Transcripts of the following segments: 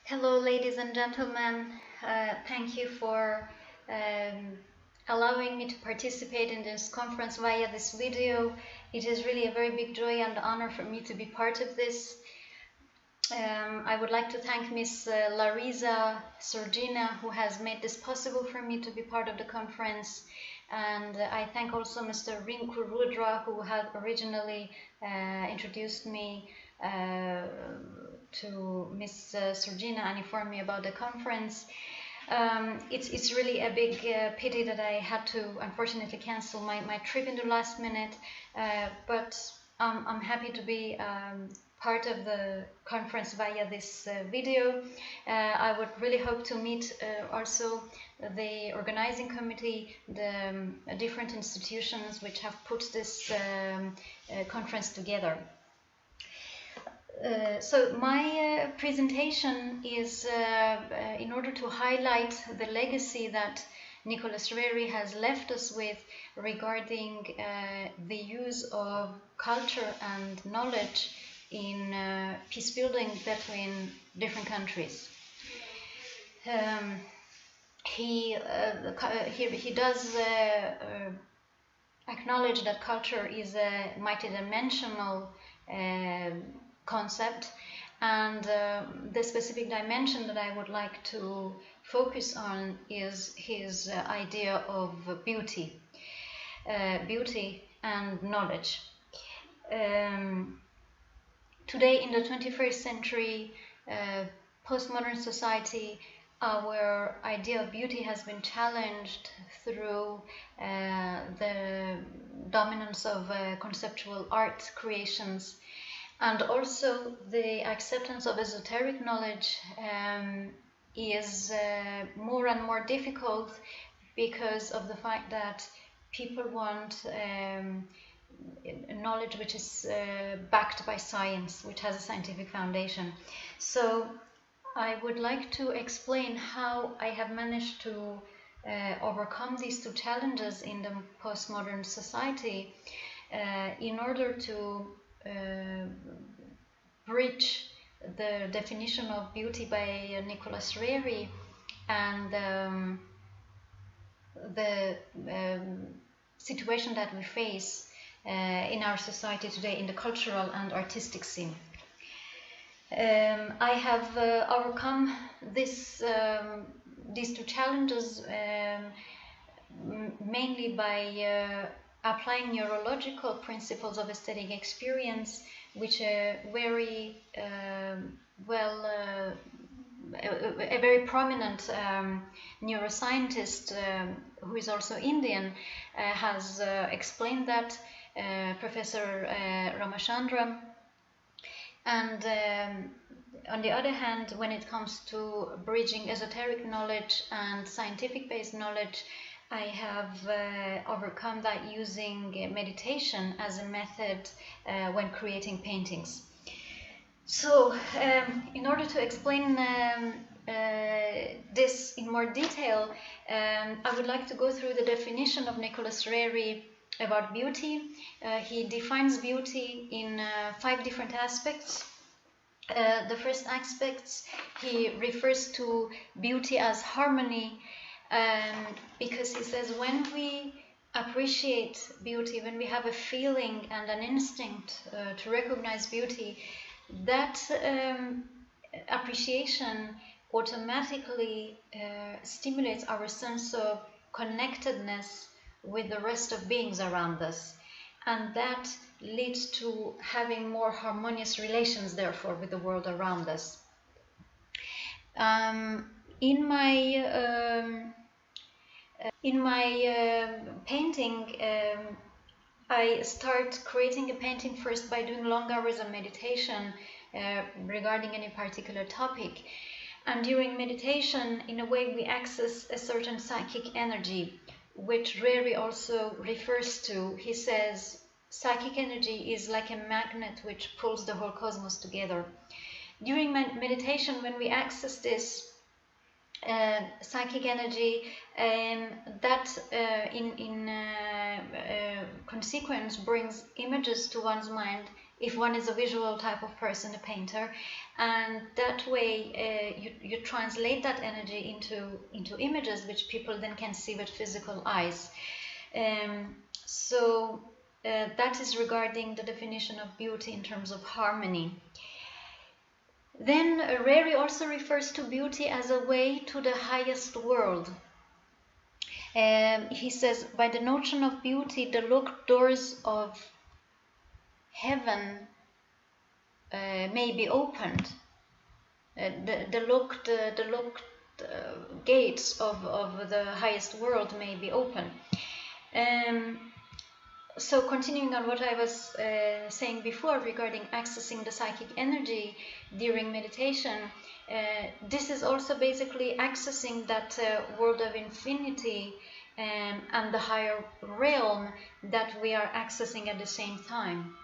Hello, ladies and gentlemen. Thank you for allowing me to participate in this conference via this video. It is really a very big joy and honor for me to be part of this. I would like to thank Ms. Larisa Sorgina, who has made this possible for me to be part of the conference. And I thank also Mr. Rinku Rudra, who had originally introduced me to Ms. Sorgina and informed me about the conference. It's really a big pity that I had to unfortunately cancel my trip in the last minute, but I'm happy to be part of the conference via this video. I would really hope to meet also the organizing committee, the different institutions which have put this conference together. So my presentation is in order to highlight the legacy that Nicholas Roerich has left us with regarding the use of culture and knowledge in peace building between different countries. He does acknowledge that culture is a multidimensional concept, and the specific dimension that I would like to focus on is his idea of beauty, beauty and knowledge. Today, in the 21st century postmodern society, our idea of beauty has been challenged through the dominance of conceptual art creations, and also the acceptance of esoteric knowledge is more and more difficult because of the fact that people want knowledge which is backed by science, which has a scientific foundation. So I would like to explain how I have managed to overcome these two challenges in the postmodern society in order to bridge the definition of beauty by Nicholas Roerich and the situation that we face in our society today in the cultural and artistic scene. I have overcome these two challenges mainly by applying neurological principles of aesthetic experience, which are very a very prominent neuroscientist who is also Indian has explained that, Professor Ramachandran. And on the other hand, when it comes to bridging esoteric knowledge and scientific-based knowledge, I have overcome that using meditation as a method when creating paintings. So, in order to explain this in more detail, I would like to go through the definition of Nicholas Roerich about beauty. He defines beauty in 5 different aspects. The first aspect, he refers to beauty as harmony, because he says when we appreciate beauty, when we have a feeling and an instinct to recognize beauty, that appreciation automatically stimulates our sense of connectedness with the rest of beings around us, and that leads to having more harmonious relations, therefore, with the world around us. In my painting, I start creating a painting first by doing long hours of meditation regarding any particular topic. And during meditation, in a way, we access a certain psychic energy, which Roerich also refers to. He says, psychic energy is like a magnet which pulls the whole cosmos together. During meditation, when we access this psychic energy, that in consequence brings images to one's mind, if one is a visual type of person, a painter, and that way you translate that energy into images which people then can see with physical eyes. So that is regarding the definition of beauty in terms of harmony. Then Roerich also refers to beauty as a way to the highest world. He says, by the notion of beauty, the locked doors of heaven may be opened. The locked gates of the highest world may be open. So continuing on what I was saying before regarding accessing the psychic energy during meditation, this is also basically accessing that world of infinity and the higher realm that we are accessing at the same time.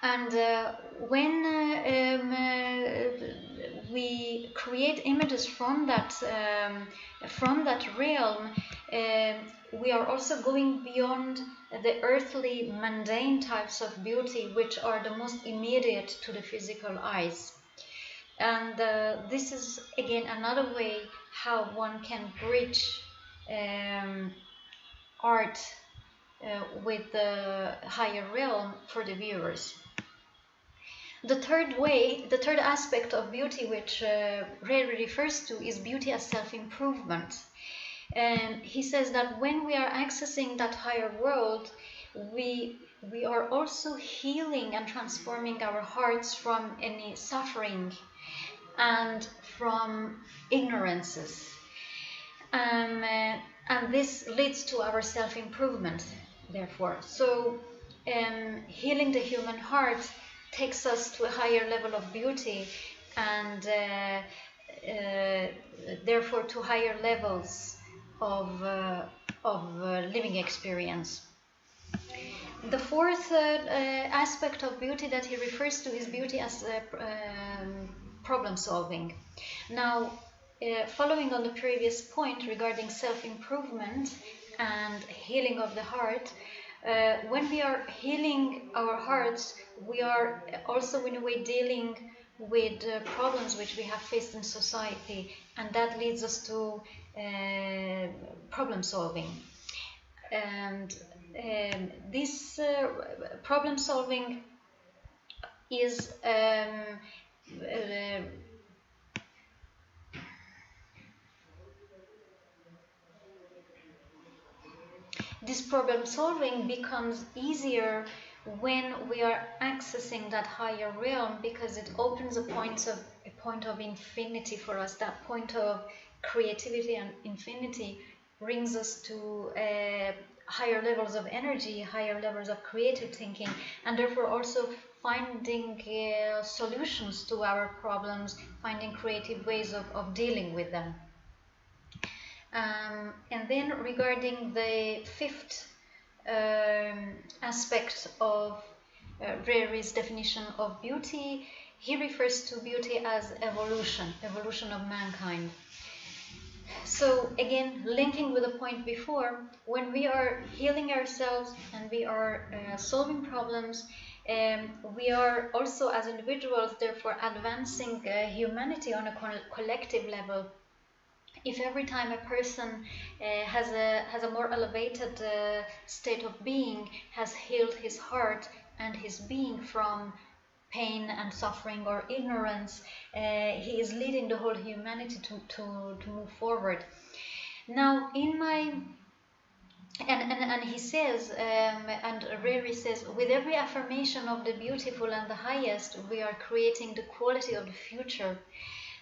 And when we create images from that realm, we are also going beyond the earthly, mundane types of beauty, which are the most immediate to the physical eyes. And this is again another way how one can bridge art with the higher realm for the viewers. The third aspect of beauty which Roerich refers to is beauty as self-improvement. And he says that when we are accessing that higher world, we are also healing and transforming our hearts from any suffering and from ignorances. And this leads to our self-improvement, therefore. So healing the human heart takes us to a higher level of beauty and therefore to higher levels of living experience. The fourth aspect of beauty that he refers to is beauty as problem solving. Now, following on the previous point regarding self-improvement and healing of the heart, when we are healing our hearts, we are also in a way dealing with problems which we have faced in society, and that leads us to problem solving. And this problem solving is this problem solving becomes easier when we are accessing that higher realm, because it opens a point of infinity for us. That point of creativity and infinity brings us to higher levels of energy, higher levels of creative thinking, and therefore also finding solutions to our problems, finding creative ways of dealing with them. And then regarding the fifth aspect of Roerich's definition of beauty, he refers to beauty as evolution of mankind. So again, linking with the point before, when we are healing ourselves and we are solving problems, we are also as individuals therefore advancing humanity on a collective level. If every time a person has a more elevated state of being, has healed his heart and his being from pain and suffering or ignorance, he is leading the whole humanity to move forward. Now, in my and he says, and Roerich says, with every affirmation of the beautiful and the highest, we are creating the quality of the future.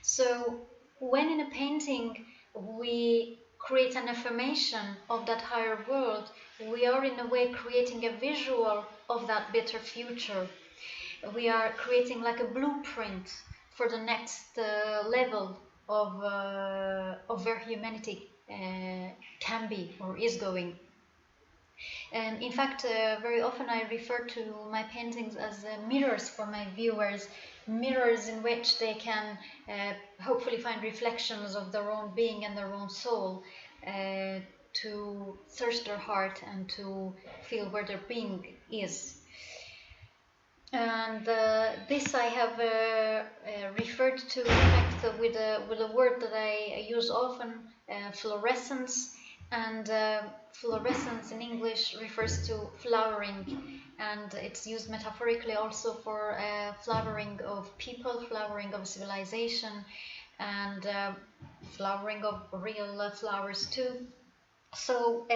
So when in a painting we create an affirmation of that higher world, we are in a way creating a visual of that better future. We are creating like a blueprint for the next level of where humanity can be or is going. And in fact, very often I refer to my paintings as mirrors for my viewers, mirrors in which they can hopefully find reflections of their own being and their own soul, to search their heart and to feel where their being is. And this I have referred to, in fact, with a word that I use often, fluorescence. And fluorescence in English refers to flowering, and it's used metaphorically also for flowering of people, flowering of civilization, and flowering of real flowers too. So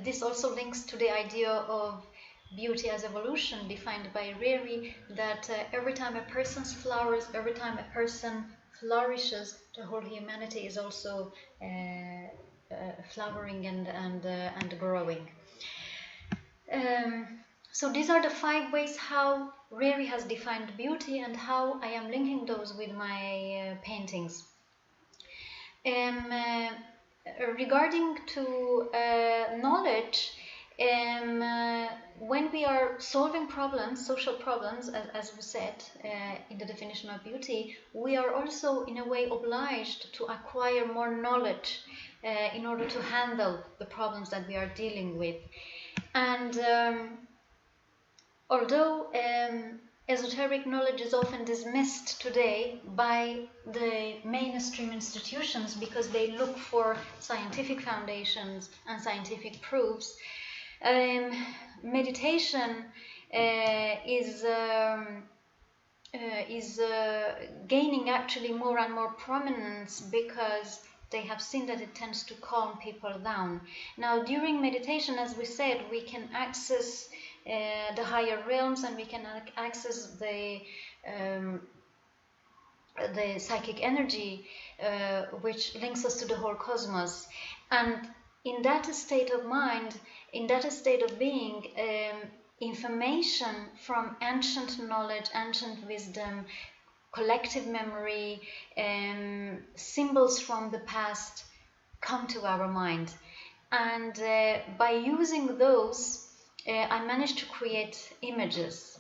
this also links to the idea of beauty as evolution defined by Roerich, that every time a person flowers, every time a person flourishes, the whole humanity is also flowering and growing. So these are the 5 ways how Roerich has defined beauty and how I am linking those with my paintings. Regarding to knowledge, when we are solving problems, social problems, as we said in the definition of beauty, we are also in a way obliged to acquire more knowledge in order to handle the problems that we are dealing with. And although esoteric knowledge is often dismissed today by the mainstream institutions because they look for scientific foundations and scientific proofs, meditation is gaining actually more and more prominence because they have seen that it tends to calm people down. Now, during meditation, as we said, we can access the higher realms, and we can access the psychic energy which links us to the whole cosmos. And in that state of mind, in that state of being, information from ancient knowledge, ancient wisdom, collective memory, symbols from the past come to our mind. And by using those, I managed to create images.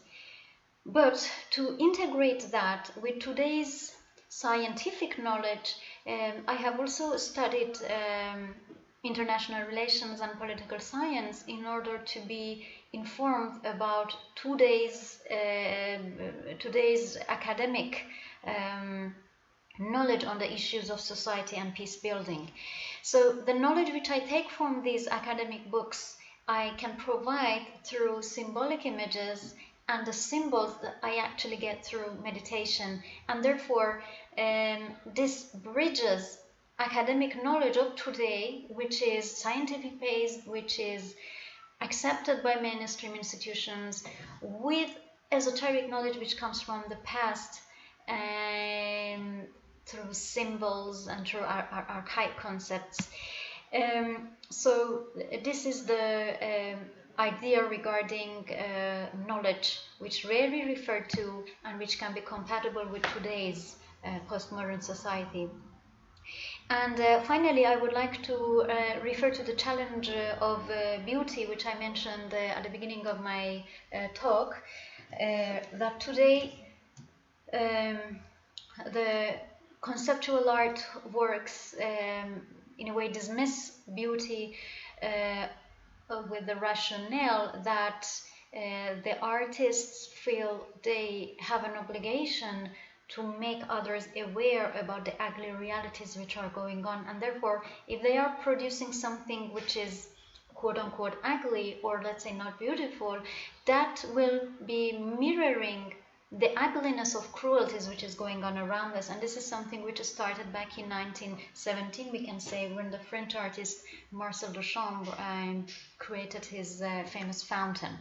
But to integrate that with today's scientific knowledge, I have also studied international relations and political science in order to be informed about today's academic knowledge on the issues of society and peace building. So the knowledge which I take from these academic books, I can provide through symbolic images and the symbols that I actually get through meditation. And therefore, this bridges academic knowledge of today, which is scientific based, which is accepted by mainstream institutions, with esoteric knowledge which comes from the past, through symbols and through archaic concepts. So this is the idea regarding knowledge, which Roerich referred to and which can be compatible with today's postmodern society. And finally, I would like to refer to the challenge of beauty, which I mentioned at the beginning of my talk, that today the conceptual art works in a way dismiss beauty with the rationale that the artists feel they have an obligation to make others aware about the ugly realities which are going on, and therefore if they are producing something which is quote-unquote ugly, or let's say not beautiful, that will be mirroring the ugliness of cruelties which is going on around us. And this is something which started back in 1917, we can say, when the French artist Marcel Duchamp created his famous fountain,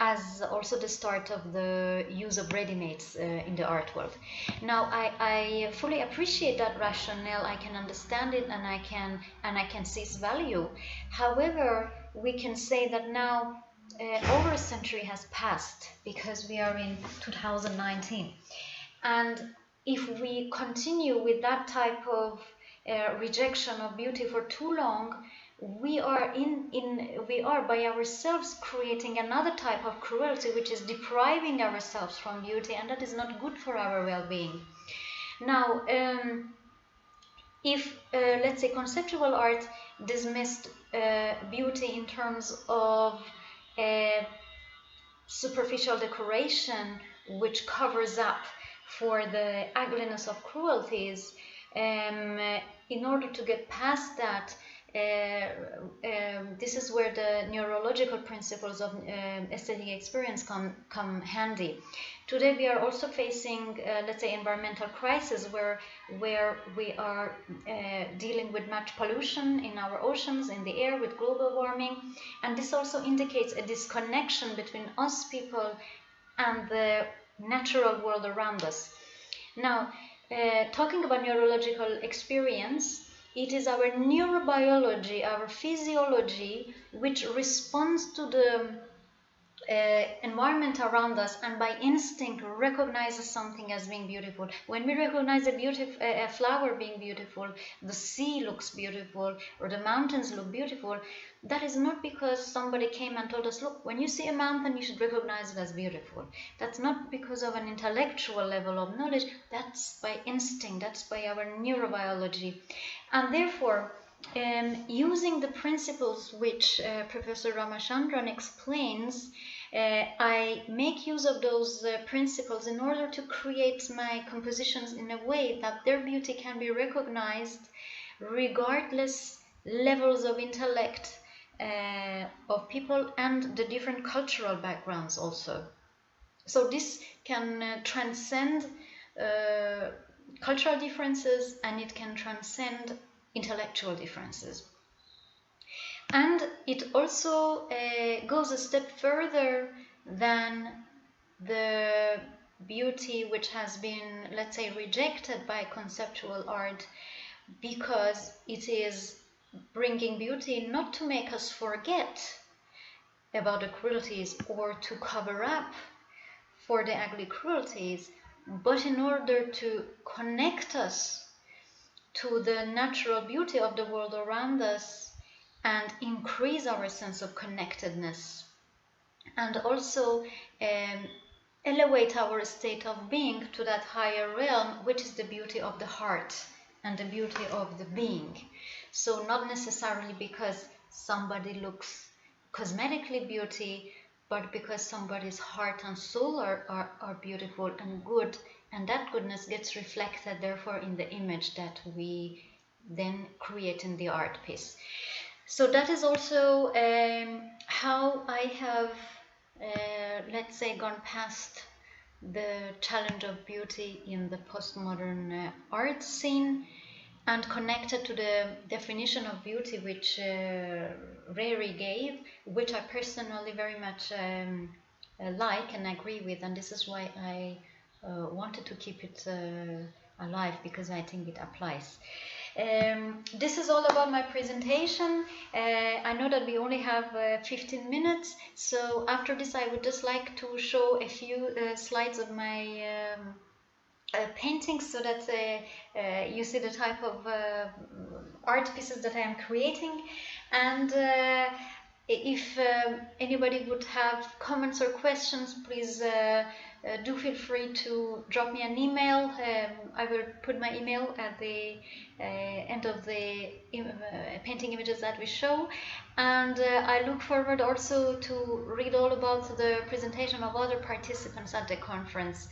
as also the start of the use of ready-mades in the art world. Now, I fully appreciate that rationale. I can understand it, and I can see its value. However, we can say that now over a century has passed, because we are in 2019, and if we continue with that type of rejection of beauty for too long, we are by ourselves creating another type of cruelty, which is depriving ourselves from beauty, and that is not good for our well-being. Now, if let's say conceptual art dismissed beauty in terms of superficial decoration which covers up for the ugliness of cruelties. In order to get past that, this is where the neurological principles of aesthetic experience come handy. Today we are also facing, let's say, environmental crisis where we are dealing with much pollution in our oceans, in the air, with global warming, and this also indicates a disconnection between us people and the natural world around us. Now, talking about neurological experience, it is our neurobiology, our physiology, which responds to the environment around us and by instinct recognizes something as being beautiful. When we recognize a flower being beautiful, the sea looks beautiful, or the mountains look beautiful, that is not because somebody came and told us, look, when you see a mountain, you should recognize it as beautiful. That's not because of an intellectual level of knowledge, that's by instinct, that's by our neurobiology. And therefore, using the principles which Professor Ramachandran explains, I make use of those principles in order to create my compositions in a way that their beauty can be recognized regardless levels of intellect of people and the different cultural backgrounds also. So this can transcend cultural differences, and it can transcend intellectual differences. And it also goes a step further than the beauty which has been, let's say, rejected by conceptual art, because it is bringing beauty not to make us forget about the cruelties or to cover up for the ugly cruelties, but in order to connect us to the natural beauty of the world around us and increase our sense of connectedness, and also elevate our state of being to that higher realm, which is the beauty of the heart and the beauty of the being. So not necessarily because somebody looks cosmetically beauty, but because somebody's heart and soul are beautiful and good, and that goodness gets reflected therefore in the image that we then create in the art piece. So that is also how I have, let's say, gone past the challenge of beauty in the postmodern art scene, and connected to the definition of beauty which Roerich gave, which I personally very much like and agree with, and this is why I wanted to keep it alive, because I think it applies. This is all about my presentation. I know that we only have 15 minutes, so after this I would just like to show a few slides of my paintings, so that you see the type of art pieces that I am creating. And if anybody would have comments or questions, please do feel free to drop me an email. I will put my email at the end of the painting images that we show, and I look forward also to read all about the presentation of other participants at the conference.